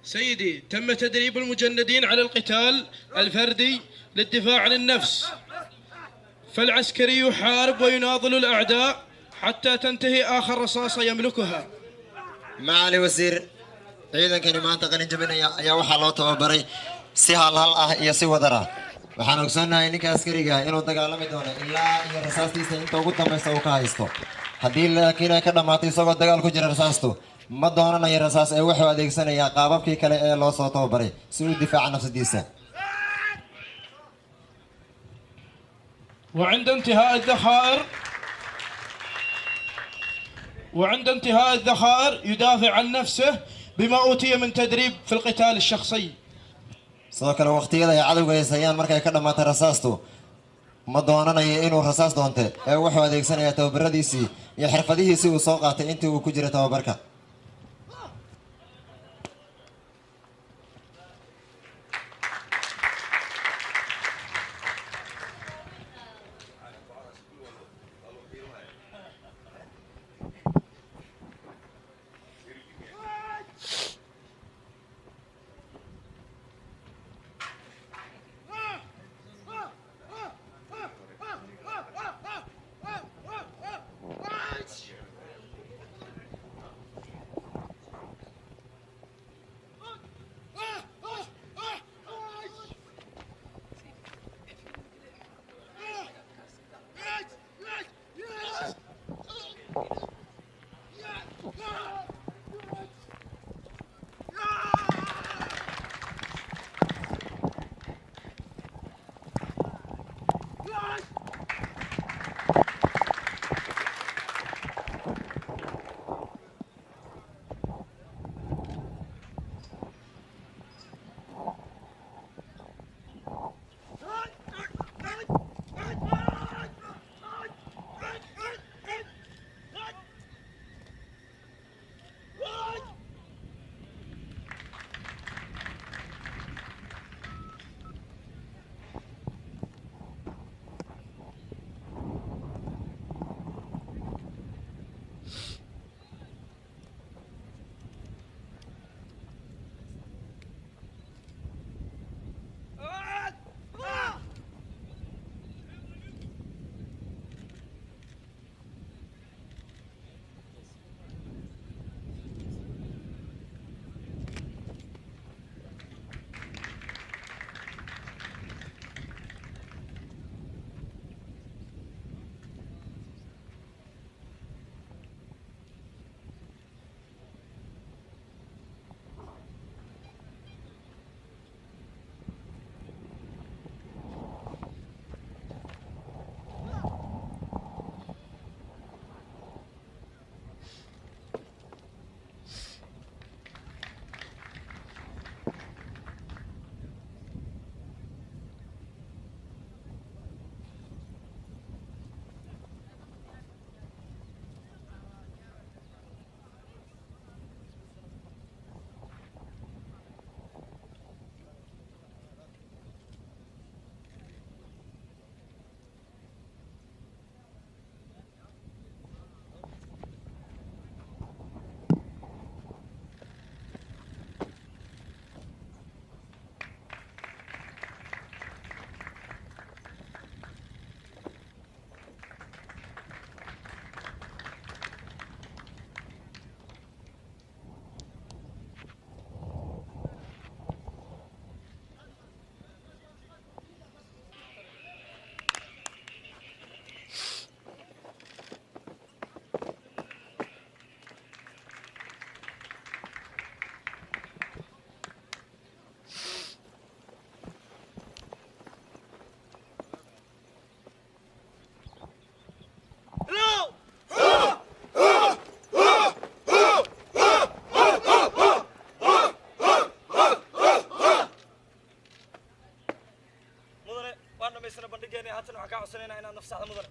سيدي، تم تدريب المجندين على القتال الفردي للدفاع عن النفس، فالعسكري يحارب ويناضل الأعداء حتى تنتهي آخر رصاصة يملكها. معالي وزير، ciidankani maanta qalin jabinaya ayaa waxaa loo tababaray si halhal ah iyo si wadar ah. waxaan ogsoonahay ninka askariga inuu dagaalami doono ilaa iyo rasaastiisa inta ugu dambaysa uu ka haysto. haddii laakiin ay ka dhamaato isagoo dagaal ku jira rasaastu, ma doonanayo rasaas ee wuxuu adeegsanayaa qaababkii kale ee loo soo tababaray si uu difaaca nafsadiisa. وعند انتهاء الذخائر يدافع عن نفسه بما أوتي من تدريب في القتال الشخصي. sidoo kale waqtiyada ay cadowga haysayaan markay ka dhamaato rasaastu, ma doonanayo inuu rasaas doonte ee wuxuu adeegsanayaa tababaradiisii iyo xirfadihiisii uu soo qaatay intii uu ku jiray tababarka. bandhigeena haatan waxaan ka codsanaynaa inaad nafsaada mudan